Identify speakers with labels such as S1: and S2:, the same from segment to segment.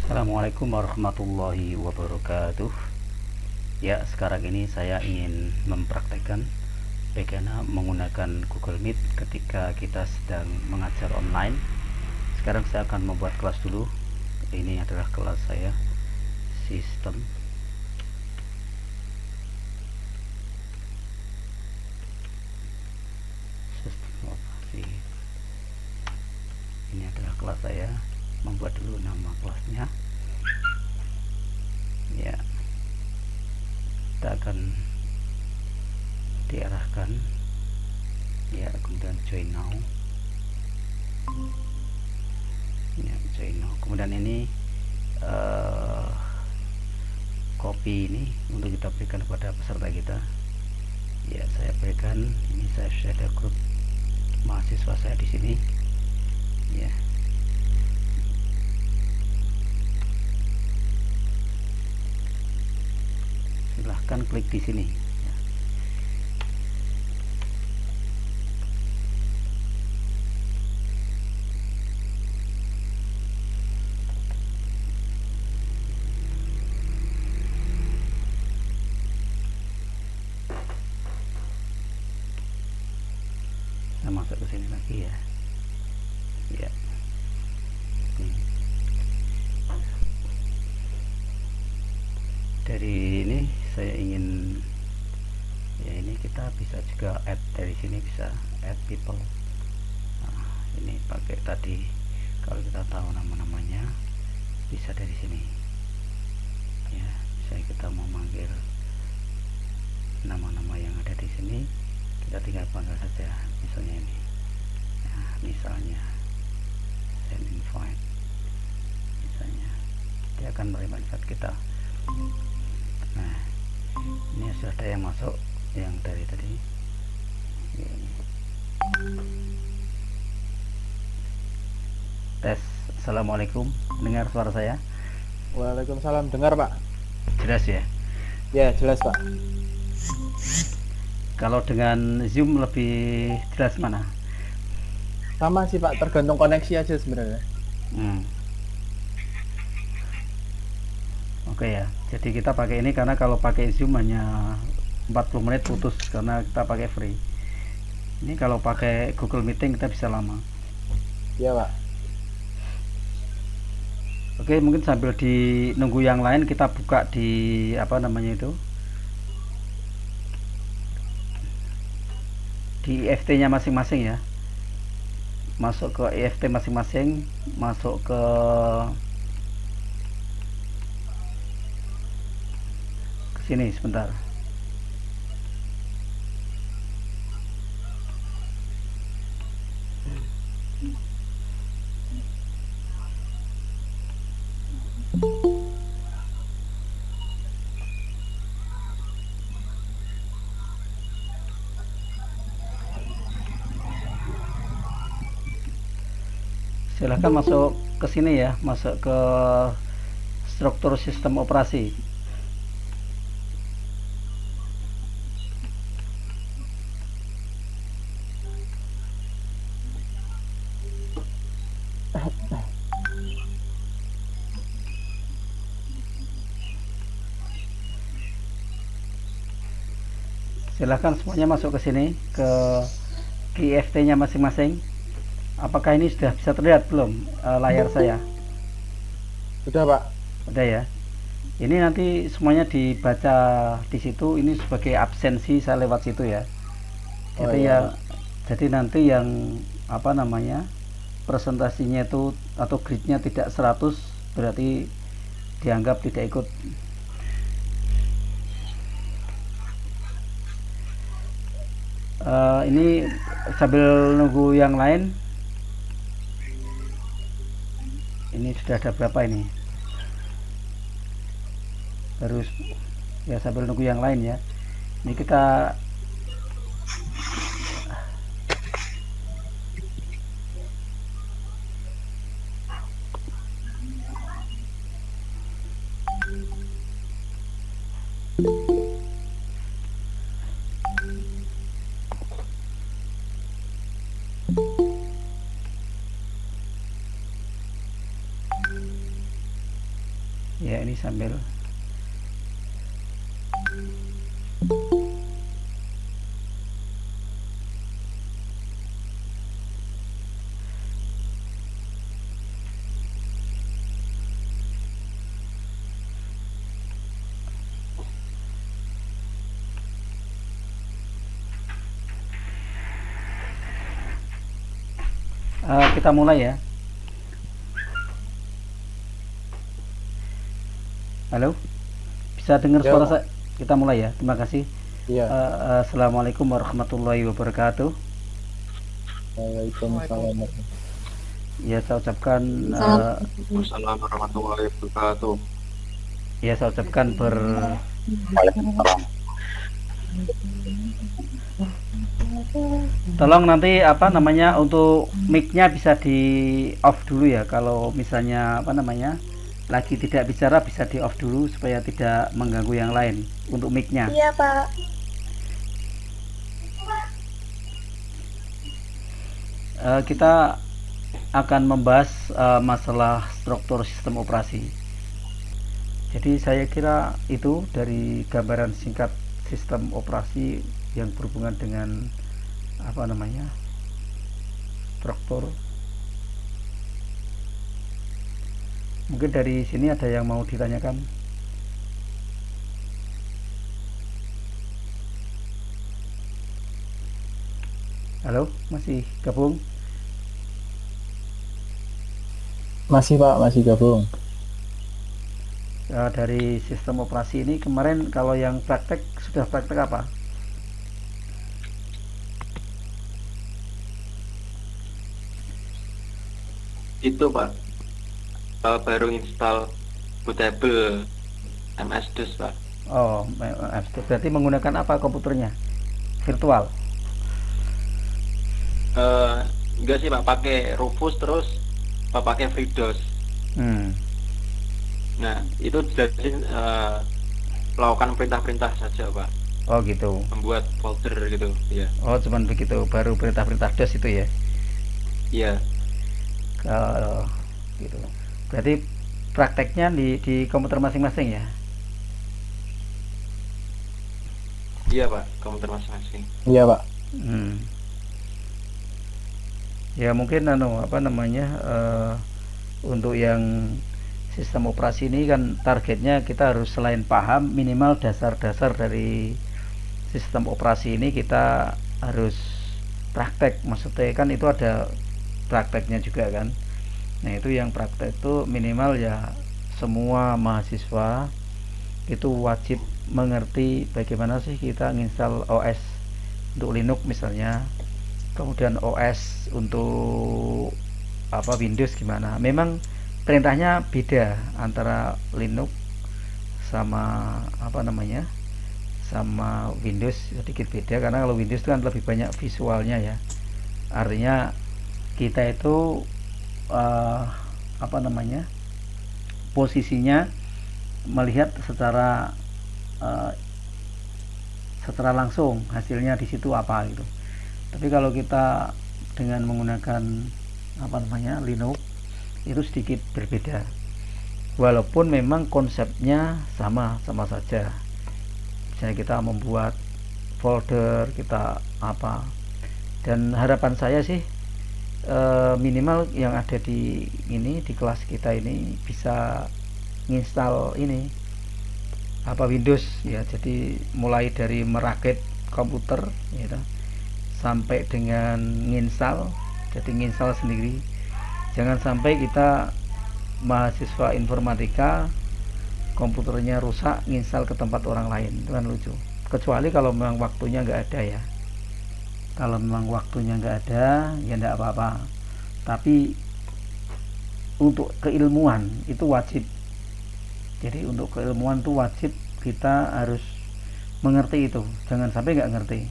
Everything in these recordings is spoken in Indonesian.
S1: Assalamualaikum warahmatullahi wabarakatuh. Ya, sekarang ini saya ingin mempraktekkan bagaimana menggunakan Google Meet ketika kita sedang mengajar online. Sekarang saya akan membuat kelas dulu. Ini adalah kelas saya, sistem. Sistem operasi. Ini adalah kelas saya. Membuat dulu nama kelasnya. Ya, kita akan diarahkan, ya, kemudian join now, ya, join now. Kemudian ini copy ini untuk kita berikan kepada peserta kita. Ya, saya berikan. Ini saya sudah ada grup mahasiswa saya di sini. Ya, silahkan klik di sini. Ya. Saya masuk ke sini lagi ya. Ya. Dari ini saya ingin, ya, ini kita bisa juga add dari sini, bisa add people. Nah, ini pakai tadi, kalau kita tahu nama-namanya bisa dari sini. Ya, misalnya kita mau manggil nama-nama yang ada di sini, kita tinggal panggil saja. Misalnya ini, ya, misalnya send invite, misalnya dia akan menerima invite kita. Nah, ini sudah ada yang masuk, yang dari tadi. Ini. Tes. Assalamualaikum, dengar suara saya?
S2: Waalaikumsalam, dengar Pak?
S1: Jelas ya?
S2: Ya, jelas Pak.
S1: Kalau dengan Zoom lebih jelas mana?
S2: Sama sih Pak, tergantung koneksi aja sebenarnya.
S1: Oke ya, jadi kita pakai ini karena kalau pakai Zoom hanya 40 menit putus karena kita pakai free. Ini kalau pakai Google Meeting kita bisa lama.
S2: Iya Pak.
S1: Oke, mungkin sambil di nunggu yang lain kita buka di apa namanya itu, di IFT-nya masing-masing ya. Masuk ke IFT masing-masing, masuk ke sini sebentar. Silahkan masuk ke sini ya, masuk ke struktur sistem operasi. Silahkan semuanya masuk ke sini, ke IFT-nya masing-masing. Apakah ini sudah bisa terlihat belum layar saya?
S2: Sudah Pak.
S1: Udah ya. Ini nanti semuanya dibaca di situ. Ini sebagai absensi saya lewat situ ya.
S2: Oh,
S1: Jadi
S2: iya,
S1: ya,
S2: Pak.
S1: jadi nanti yang apa namanya, presentasinya itu atau gridnya tidak 100 berarti dianggap tidak ikut. Ini sambil nunggu yang lain. Ini sudah ada berapa ini? Harus ya, sambil nunggu yang lain ya. Ini kita Ya, ini sambil kita mulai ya. Halo, bisa dengar
S2: Ya,
S1: suara
S2: Pak.
S1: saya? Kita mulai ya. Terima kasih.
S2: Iya.
S1: Assalamualaikum warahmatullahi wabarakatuh.
S2: Waalaikumsalam.
S1: Ya, saya ucapkan
S3: Assalamualaikum warahmatullahi wabarakatuh.
S1: ya saya ucapkan tolong nanti apa namanya untuk mic-nya bisa di off dulu ya. Kalau misalnya apa namanya lagi tidak bicara bisa di off dulu supaya tidak mengganggu yang lain untuk mic-nya.
S4: Iya, Pak.
S1: Kita akan membahas masalah struktur sistem operasi. Jadi saya kira itu dari gambaran singkat sistem operasi yang berhubungan dengan apa namanya struktur. Mungkin dari sini ada yang mau ditanyakan. Halo, masih gabung?
S2: Masih, Pak, masih gabung.
S1: Dari sistem operasi ini kemarin kalau yang praktek sudah praktek apa?
S3: Itu Pak, baru install bootable MS-DOS Pak.
S1: Oh, berarti menggunakan apa komputernya? Virtual?
S3: Enggak sih Pak, pakai Rufus terus pakai FreeDOS. Nah itu jelasin melakukan perintah-perintah saja Pak.
S1: Oh gitu.
S3: Membuat folder gitu ya.
S1: Oh cuman begitu, baru perintah-perintah DOS itu ya?
S3: Iya.
S1: Kalau gitu. Berarti prakteknya di komputer masing-masing ya?
S3: Iya Pak, komputer masing-masing.
S2: Iya, Pak.
S1: Ya mungkin apa namanya untuk yang sistem operasi ini kan targetnya kita harus selain paham minimal dasar-dasar dari sistem operasi ini kita harus praktek. Maksudnya kan itu ada prakteknya juga kan. Nah itu yang praktek itu minimal ya semua mahasiswa itu wajib mengerti bagaimana sih kita nginstal OS untuk Linux misalnya, kemudian OS untuk apa Windows gimana. Memang perintahnya beda antara Linux sama apa namanya sama Windows, sedikit beda karena kalau Windows itu kan lebih banyak visualnya ya. Artinya kita itu apa namanya posisinya melihat secara langsung hasilnya di situ apa gitu. Tapi kalau kita dengan menggunakan apa namanya Linux itu sedikit berbeda. Walaupun memang konsepnya sama saja. Misalnya kita membuat folder, kita apa. Dan harapan saya sih minimal yang ada di kelas kita ini bisa nginstal ini apa Windows ya. Jadi mulai dari merakit komputer gitu, sampai dengan nginstal, jadi nginstal sendiri. Jangan sampai kita mahasiswa informatika komputernya rusak nginstal ke tempat orang lain, itu kan lucu. Kecuali kalau memang waktunya nggak ada ya. Kalau memang waktunya nggak ada ya nggak apa-apa. Tapi untuk keilmuan itu wajib. Jadi untuk keilmuan itu wajib kita harus mengerti itu. Jangan sampai nggak ngerti.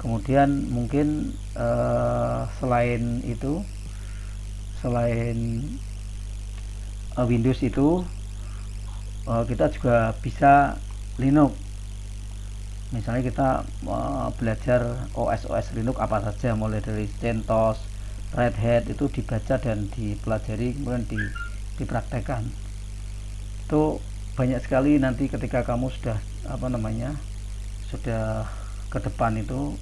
S1: Kemudian mungkin selain itu, selain Windows itu kita juga bisa Linux. Misalnya kita belajar OS Linux apa saja, mulai dari CentOS, Red Hat, itu dibaca dan dipelajari kemudian dipraktekkan. Itu banyak sekali nanti ketika kamu sudah sudah ke depan itu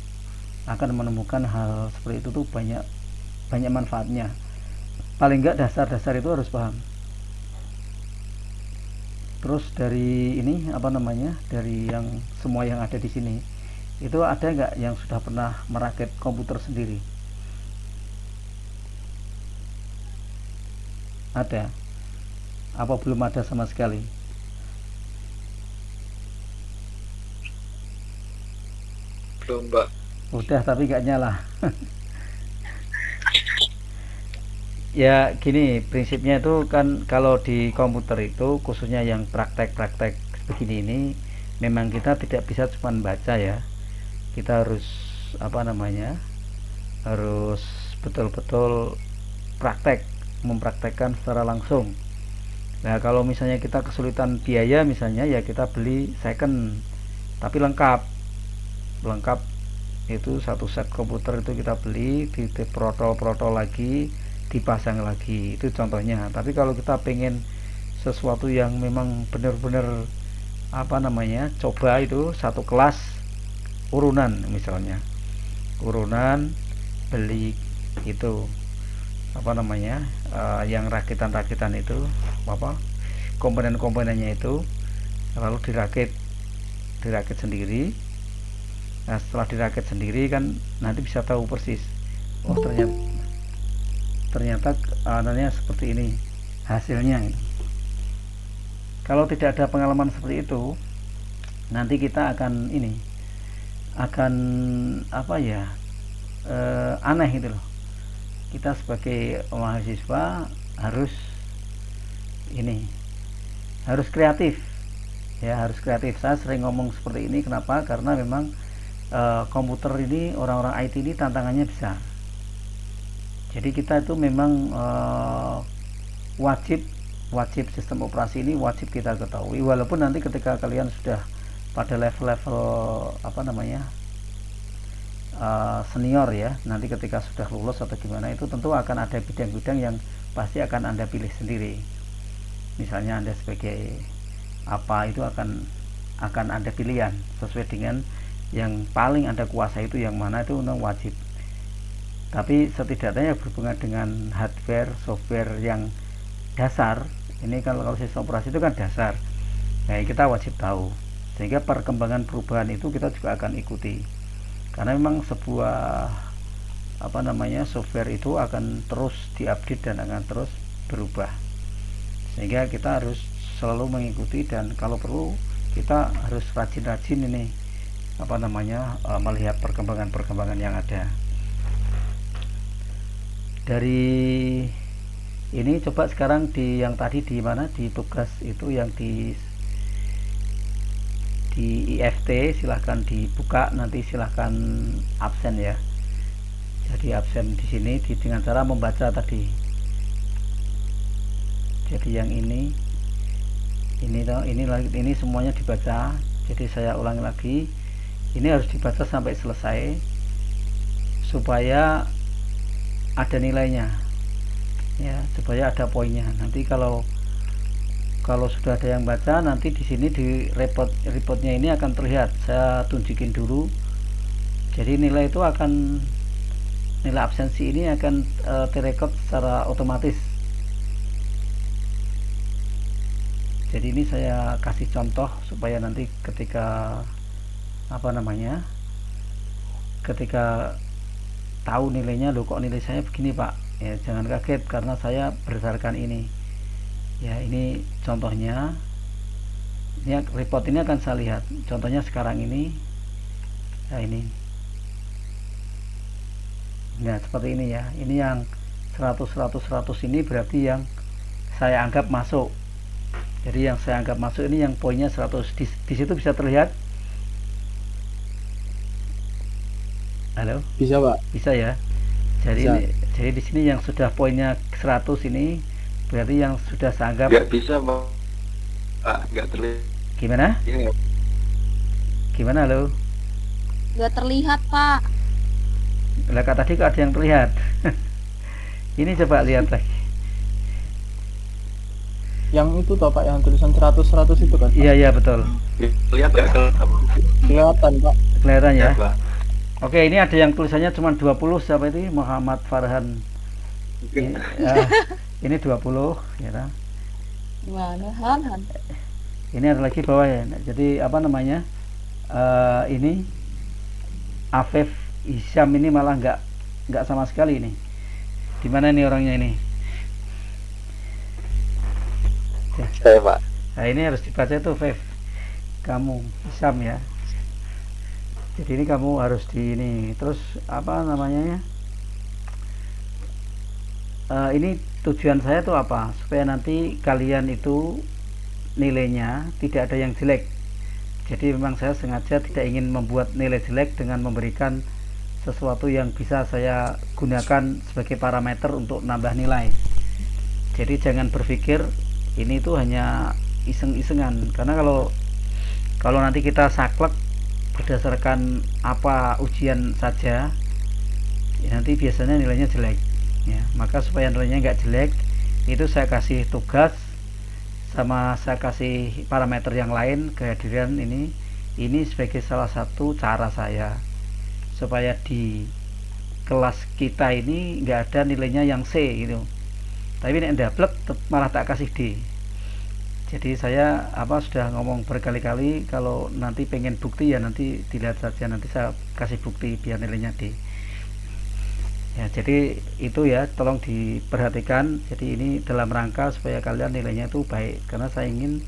S1: akan menemukan hal seperti itu tuh banyak manfaatnya. Paling enggak dasar-dasar itu harus paham. Terus dari ini dari yang semua yang ada di sini itu ada nggak yang sudah pernah merakit komputer sendiri? Ada? Apa belum ada sama sekali?
S3: Belum, Mbak.
S1: Udah tapi nggak nyala. Ya gini, prinsipnya itu kan kalau di komputer itu khususnya yang praktek-praktek begini ini memang kita tidak bisa cuma baca ya. Kita harus harus betul-betul mempraktekkan secara langsung. Nah, kalau misalnya kita kesulitan biaya misalnya ya kita beli second tapi lengkap itu satu set komputer itu kita beli di protol lagi dipasang lagi, itu contohnya. Tapi kalau kita pengen sesuatu yang memang benar-benar coba itu satu kelas urunan, misalnya urunan beli itu yang rakitan itu komponen-komponennya itu lalu dirakit sendiri. Nah, setelah dirakit sendiri kan nanti bisa tahu persis, oh ternyata adanya seperti ini hasilnya. Kalau tidak ada pengalaman seperti itu, nanti kita akan aneh gitu loh. Kita sebagai mahasiswa harus kreatif ya, harus kreatif. Saya sering ngomong seperti ini, kenapa? Karena memang komputer ini, orang-orang IT ini tantangannya besar. Jadi kita itu memang wajib sistem operasi ini wajib kita ketahui, walaupun nanti ketika kalian sudah pada level-level senior ya, nanti ketika sudah lulus atau gimana, itu tentu akan ada bidang-bidang yang pasti akan Anda pilih sendiri. Misalnya Anda sebagai apa, itu akan Anda pilihan sesuai dengan yang paling Anda kuasai, itu yang mana, itu wajib. Tapi setidaknya berhubungan dengan hardware, software yang dasar, ini kalau sistem operasi itu kan dasar, nah kita wajib tahu, sehingga perkembangan perubahan itu kita juga akan ikuti. Karena memang sebuah software itu akan terus diupdate dan akan terus berubah, sehingga kita harus selalu mengikuti, dan kalau perlu kita harus rajin-rajin melihat perkembangan yang ada. Dari ini coba sekarang di yang tadi di tugas itu yang di IFT, silahkan dibuka, nanti silahkan absen ya. Jadi absen di sini dengan cara membaca tadi. Jadi yang ini semuanya dibaca. Jadi saya ulangi lagi, ini harus dibaca sampai selesai supaya ada nilainya ya, supaya ada poinnya. Nanti kalau sudah ada yang baca, nanti di sini di reportnya ini akan terlihat. Saya tunjukin dulu. Jadi nilai absensi ini akan direkod secara otomatis. Jadi ini saya kasih contoh supaya nanti ketika ketika tahu nilainya, loh kok nilai saya begini Pak, ya jangan kaget karena saya berdasarkan ini ya. Ini contohnya, ini report ini akan saya lihat contohnya sekarang ini ya, ini nah seperti ini ya. Ini yang 100 ini berarti yang saya anggap masuk. Jadi yang saya anggap masuk ini yang poinnya 100. Di situ bisa terlihat. Halo?
S2: Bisa, Pak.
S1: Bisa ya. Jadi
S2: bisa.
S1: Jadi di sini yang sudah poinnya 100 ini berarti yang sudah saya anggap.
S3: Nggak bisa, Pak. Nggak terlihat.
S1: Gimana?
S3: Ini.
S1: Gimana lo?
S4: Nggak terlihat, Pak.
S1: Lah tadi kok ada yang terlihat. Ini coba lihat lagi.
S2: Yang itu toh Pak, yang tulisan 100 itu kan? Pak?
S1: Iya betul,
S3: Lihat nggak kelihatan?
S2: Kelihatan Pak.
S1: kelihatan ya.
S3: Ya, Pak.
S1: Oke, ini ada yang tulisannya cuma 20, siapa itu? Muhammad Farhan.
S3: Mungkin
S1: Ini 20 ya kan?
S4: Gimana Han?
S1: Ini ada lagi bawah ya. Jadi apa namanya? Ini Afif Hisyam ini malah nggak sama sekali ini. Di mana nih orangnya ini?
S3: saya, Pak.
S1: Nah, ini harus dibaca tuh, Afif. Kamu Hisyam ya. Jadi ini kamu harus di ini. Terus apa namanya ya? Ini tujuan saya tuh apa? Supaya nanti kalian itu nilainya tidak ada yang jelek. Jadi memang saya sengaja tidak ingin membuat nilai jelek dengan memberikan sesuatu yang bisa saya gunakan sebagai parameter untuk nambah nilai. Jadi jangan berpikir ini tuh hanya iseng-isengan, karena kalau nanti kita saklek berdasarkan apa ujian saja ya, nanti biasanya nilainya jelek ya. Maka supaya nilainya nggak jelek, itu saya kasih tugas sama saya kasih parameter yang lain, kehadiran ini sebagai salah satu cara saya supaya di kelas kita ini nggak ada nilainya yang C gitu, tapi ini ndablek malah tak kasih D. Jadi saya sudah ngomong berkali-kali, kalau nanti pengen bukti ya nanti dilihat saja, nanti saya kasih bukti biar nilainya D ya. Jadi itu ya, tolong diperhatikan. Jadi ini dalam rangka supaya kalian nilainya itu baik, karena saya ingin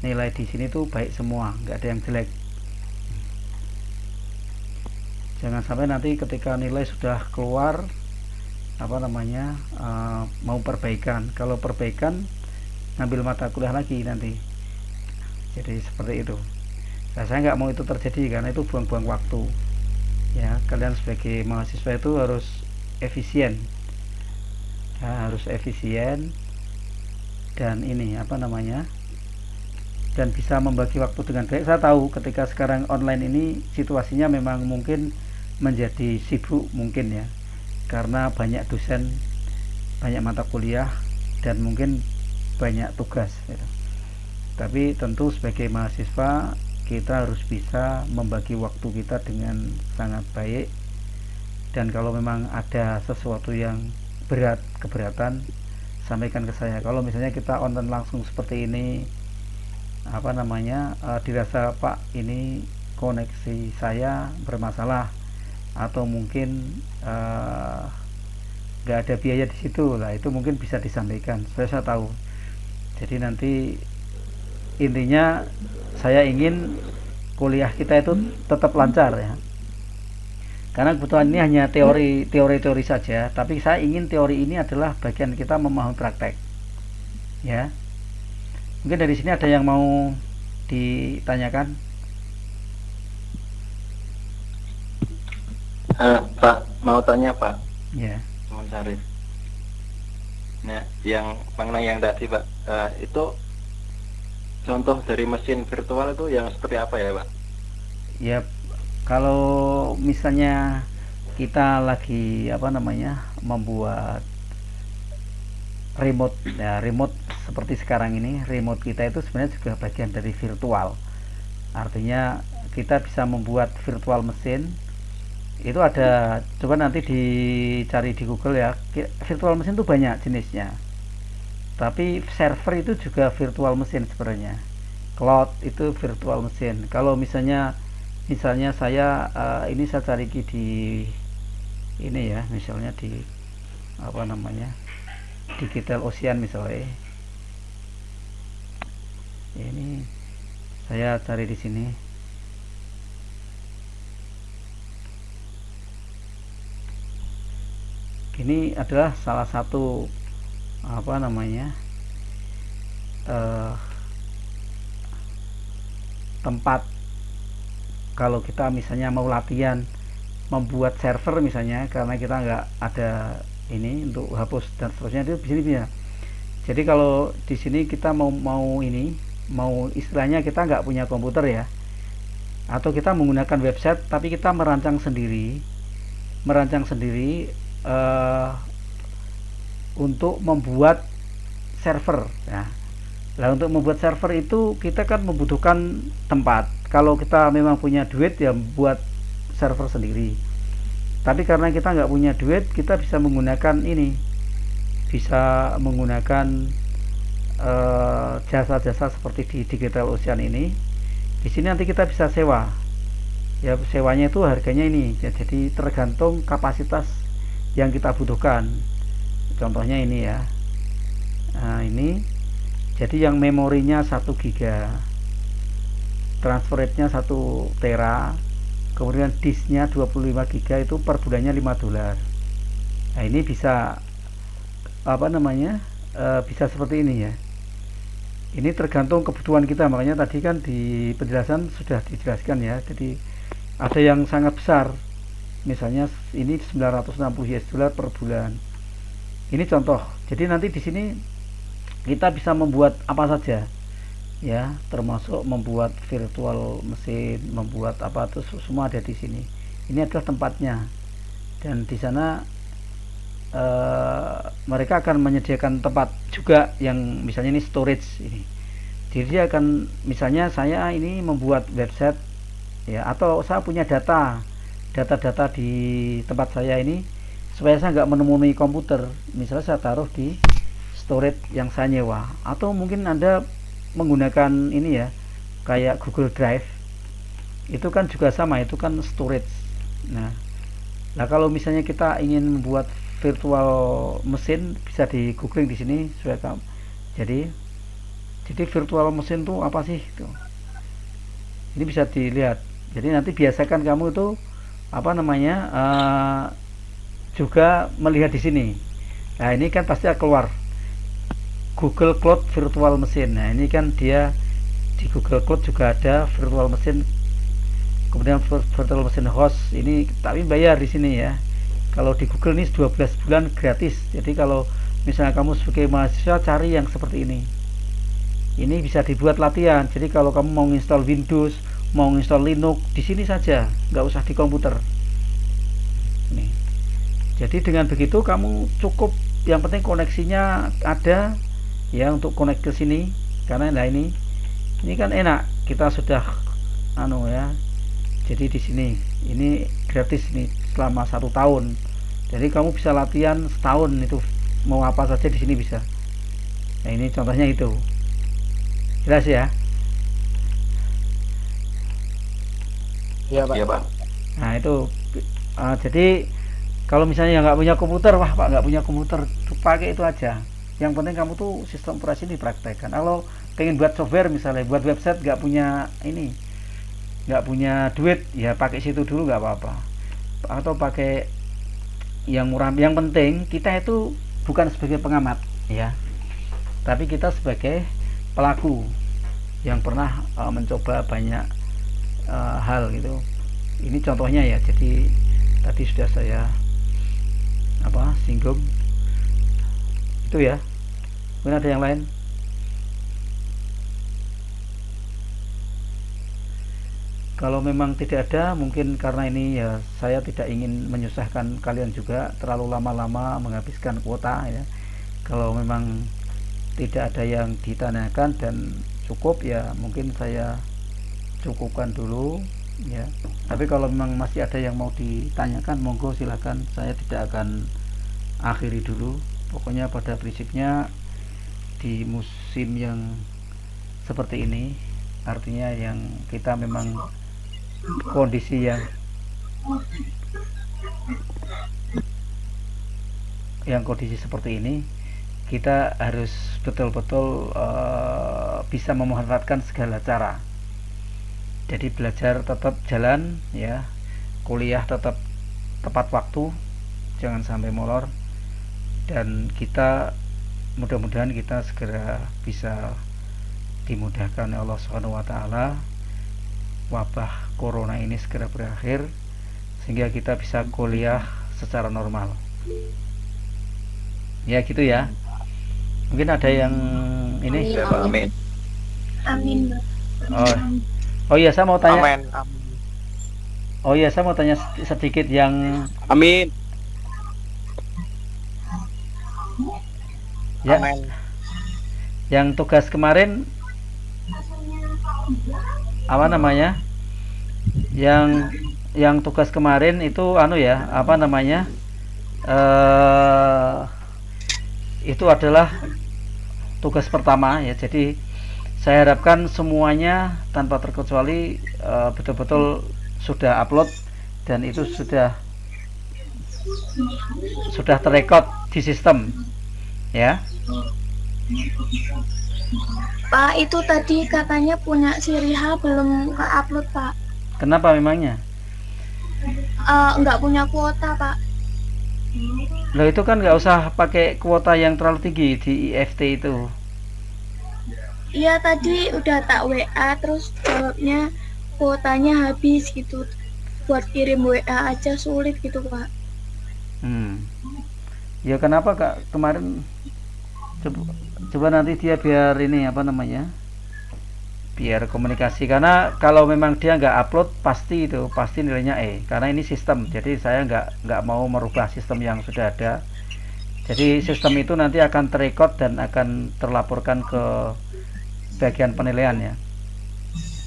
S1: nilai di sini tuh baik semua, nggak ada yang jelek. Jangan sampai nanti ketika nilai sudah keluar mau perbaikan, kalau perbaikan ngambil mata kuliah lagi nanti. Jadi seperti itu. Nah, saya nggak mau itu terjadi karena itu buang-buang waktu ya. Kalian sebagai mahasiswa itu harus efisien ya, harus efisien dan dan bisa membagi waktu dengan baik. Saya tahu ketika sekarang online ini situasinya memang mungkin menjadi sibuk mungkin ya, karena banyak dosen, banyak mata kuliah, dan mungkin banyak tugas gitu. Tapi tentu sebagai mahasiswa kita harus bisa membagi waktu kita dengan sangat baik. Dan kalau memang ada sesuatu yang keberatan, sampaikan ke saya. Kalau misalnya kita online langsung seperti ini, dirasa Pak ini koneksi saya bermasalah, atau mungkin nggak ada biaya di situ lah, itu mungkin bisa disampaikan. Saya tahu. Jadi nanti intinya saya ingin kuliah kita itu tetap lancar ya. Karena kebetulan ini hanya teori saja, tapi saya ingin teori ini adalah bagian kita memahami praktek ya. Mungkin dari sini ada yang mau ditanyakan?
S3: Pak, mau tanya Pak.
S1: Ya.
S3: Teman Syarif. Nah, yang mengenai yang tadi Pak, itu contoh dari mesin virtual itu yang seperti apa ya Pak?
S1: Ya, kalau misalnya kita lagi membuat remote ya, remote seperti sekarang ini, remote kita itu sebenarnya juga bagian dari virtual. Artinya kita bisa membuat virtual mesin. Itu ada, coba nanti dicari di Google ya, virtual mesin itu banyak jenisnya. Tapi server itu juga virtual mesin sebenarnya. Cloud itu virtual mesin. Kalau misalnya saya ini saya cari di ini ya, misalnya di Digital Ocean misalnya. Ini saya cari di sini. Ini adalah salah satu tempat kalau kita misalnya mau latihan membuat server misalnya, karena kita nggak ada ini untuk hapus dan seterusnya, itu di sini bisa. Jadi kalau di sini kita mau istilahnya kita nggak punya komputer ya, atau kita menggunakan website tapi kita merancang sendiri untuk membuat server ya. Nah, untuk membuat server itu kita kan membutuhkan tempat. Kalau kita memang punya duit ya buat server sendiri. Tapi karena kita nggak punya duit, kita bisa menggunakan ini, bisa menggunakan jasa-jasa seperti di Digital Ocean ini. Di sini nanti kita bisa sewa. Ya sewanya itu harganya ini. Ya, jadi tergantung kapasitas yang kita butuhkan. Contohnya ini ya. Nah, ini. Jadi yang memorinya 1 giga. Transfer rate-nya 1 tera. Kemudian disknya 25 giga itu per bulannya $5. Nah, ini bisa apa namanya? Bisa seperti ini ya. Ini tergantung kebutuhan kita, makanya tadi kan di penjelasan sudah dijelaskan ya. Jadi ada yang sangat besar, misalnya ini 960 US dollar per bulan. Ini contoh. Jadi nanti di sini kita bisa membuat apa saja ya, termasuk membuat virtual mesin, membuat apa itu semua ada di sini. Ini adalah tempatnya, dan di sana mereka akan menyediakan tempat juga yang misalnya ini storage ini. Jadi dia akan, misalnya saya ini membuat website ya, atau saya punya data di tempat saya ini, supaya saya nggak menemui komputer, misalnya saya taruh di storage yang saya nyewa. Atau mungkin Anda menggunakan ini ya, kayak Google Drive, itu kan juga sama, itu kan storage. Nah kalau misalnya kita ingin membuat virtual mesin, bisa di googling di sini supaya kamu. Jadi virtual mesin itu apa sih itu? Ini bisa dilihat. Jadi nanti biasakan kamu itu apa namanya, juga melihat di sini. Nah ini kan pasti keluar Google Cloud Virtual Machine. Nah ini kan dia di Google Cloud juga ada virtual mesin, kemudian virtual machine host ini, tapi bayar di sini ya. Kalau di Google ini 12 bulan gratis. Jadi kalau misalnya kamu sebagai mahasiswa cari yang seperti ini bisa dibuat latihan. Jadi kalau kamu mau install Windows, mau install Linux, di sini saja, nggak usah di komputer. Nih. Jadi dengan begitu kamu cukup, yang penting koneksinya ada ya untuk connect ke sini. Karena nah ini kan enak, kita sudah ya. Jadi di sini ini gratis nih selama 1 tahun. Jadi kamu bisa latihan setahun itu, mau apa saja di sini bisa. Nah ini contohnya itu, jelas ya?
S2: Iya Pak.
S3: Iya Pak.
S1: Nah itu jadi kalau misalnya nggak punya komputer, wah Pak nggak punya komputer, pakai itu aja. Yang penting kamu tuh sistem operasi dipraktekkan. Kalau pengen buat software misalnya, buat website, nggak punya duit ya, pakai situ dulu nggak apa-apa, atau pakai yang murah. Yang penting kita itu bukan sebagai pengamat ya, tapi kita sebagai pelaku yang pernah mencoba banyak hal gitu. Ini contohnya ya. Jadi tadi sudah saya singgung itu ya. Mungkin ada yang lain? Kalau memang tidak ada, mungkin karena ini ya saya tidak ingin menyusahkan kalian juga terlalu lama-lama menghabiskan kuota ya. Kalau memang tidak ada yang ditanyakan dan cukup ya, mungkin saya cukupkan dulu ya. Tapi kalau memang masih ada yang mau ditanyakan, monggo silakan, saya tidak akan akhiri dulu. Pokoknya pada prinsipnya di musim yang seperti ini, artinya yang kita memang kondisi yang kondisi seperti ini, kita harus betul-betul bisa memanfaatkan segala cara. Jadi belajar tetap jalan ya, kuliah tetap tepat waktu, jangan sampai molor, dan kita mudah-mudahan kita segera bisa dimudahkan oleh Allah Subhanahu wa taala, wabah corona ini segera berakhir sehingga kita bisa kuliah secara normal. Ya gitu ya. Mungkin ada yang ini.
S3: Ya Pak, amin.
S4: Amin.
S1: Oh iya, saya mau tanya.
S2: Amin.
S1: Oh iya, saya mau tanya sedikit yang
S2: Amin.
S1: ya.
S2: Amin.
S1: Yang tugas kemarin apa namanya? Yang tugas kemarin itu anu ya, apa namanya? Itu adalah tugas pertama ya. Jadi saya harapkan semuanya tanpa terkecuali betul-betul sudah upload dan itu sudah terrekod di sistem ya.
S4: Pak, itu tadi katanya punya si Riha belum ke-upload, Pak.
S1: Kenapa memangnya?
S4: Nggak punya kuota, Pak.
S1: Loh, itu kan nggak usah pakai kuota yang terlalu tinggi di IFT itu.
S4: Iya, tadi udah tak WA, terus jawabnya kuotanya habis gitu. Buat kirim WA aja sulit gitu, Pak.
S1: Ya kenapa Kak kemarin coba nanti dia biar ini apa namanya, biar komunikasi, karena kalau memang dia nggak upload pasti nilainya E, karena ini sistem. Jadi saya nggak mau merubah sistem yang sudah ada. Jadi sistem itu nanti akan terekod dan akan terlaporkan ke bagian penilaian ya.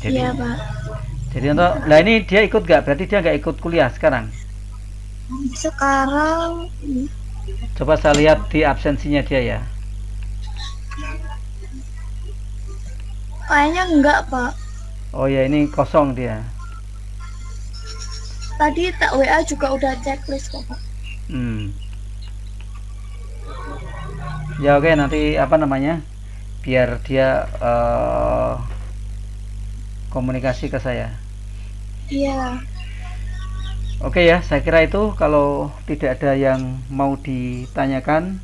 S1: Jadi,
S4: iya, Pak.
S1: Jadi lah ini dia ikut nggak? Berarti dia nggak ikut kuliah sekarang.
S4: Sekarang
S1: Coba saya lihat di absensinya dia ya.
S4: kayaknya enggak, Pak.
S1: Oh ya, ini kosong dia.
S4: Tadi tak WA juga udah checklist kok, Pak.
S1: Ya oke, nanti apa namanya, biar dia komunikasi ke saya.
S4: Iya.
S1: Oke ya, saya kira itu. Kalau tidak ada yang mau ditanyakan,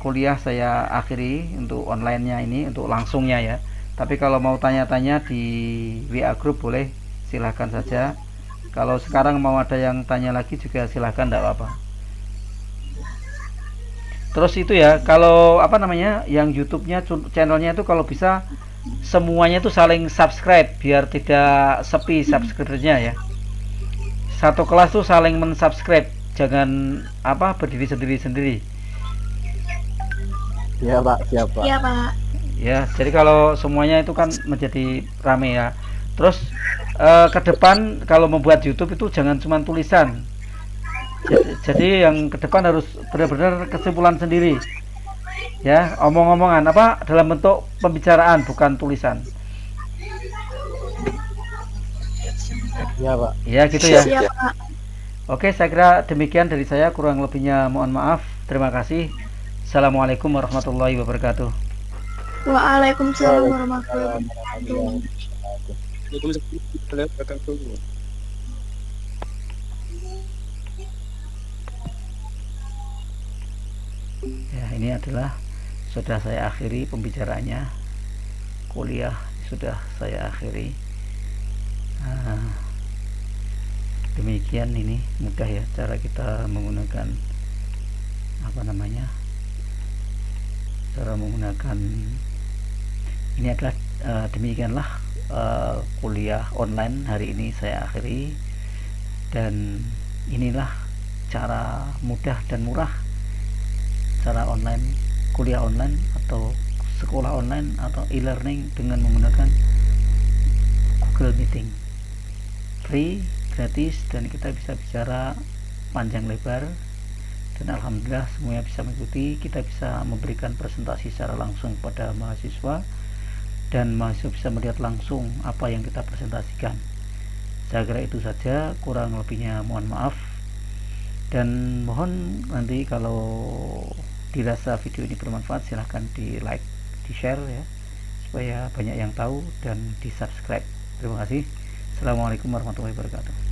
S1: kuliah saya akhiri untuk online-nya ini, untuk langsungnya ya. Tapi kalau mau tanya-tanya di WA group boleh, silahkan saja. Kalau sekarang mau ada yang tanya lagi juga silahkan, tidak apa-apa. Terus itu ya, kalau apa namanya, yang YouTube-nya, channelnya itu kalau bisa semuanya itu saling subscribe biar tidak sepi subscribernya ya. Satu kelas tuh saling mensubscribe, jangan apa berdiri sendiri-sendiri.
S2: Iya Pak, siap Pak.
S4: Iya, Pak.
S1: Ya, jadi kalau semuanya itu kan menjadi rame ya. Terus ke depan kalau membuat YouTube itu jangan cuma tulisan. Jadi yang ke depan harus benar-benar kesimpulan sendiri. Ya, omong-omongan apa dalam bentuk pembicaraan, bukan tulisan.
S2: Iya Pak.
S1: Ya, gitu ya.
S4: Siap, Pak.
S1: Oke, saya kira demikian dari saya, kurang lebihnya mohon maaf. Terima kasih. Assalamualaikum warahmatullahi wabarakatuh.
S4: Waalaikumsalam warahmatullahi wabarakatuh.
S1: Ya, ini adalah sudah saya akhiri pembicaraannya. Kuliah sudah saya akhiri. Demikian, ini mudah ya cara kita menggunakan apa namanya, cara menggunakan ini adalah demikianlah kuliah online hari ini saya akhiri, dan inilah cara mudah dan murah, cara online, kuliah online atau sekolah online atau e-learning dengan menggunakan Google Meeting. Free, gratis, dan kita bisa bicara panjang lebar, dan alhamdulillah semuanya bisa mengikuti. Kita bisa memberikan presentasi secara langsung pada mahasiswa, dan mahasiswa bisa melihat langsung apa yang kita presentasikan. Saya kira itu saja, kurang lebihnya mohon maaf, dan mohon nanti kalau dirasa video ini bermanfaat silahkan di like, di share ya, supaya banyak yang tahu, dan di subscribe. Terima kasih. Assalamualaikum warahmatullahi wabarakatuh.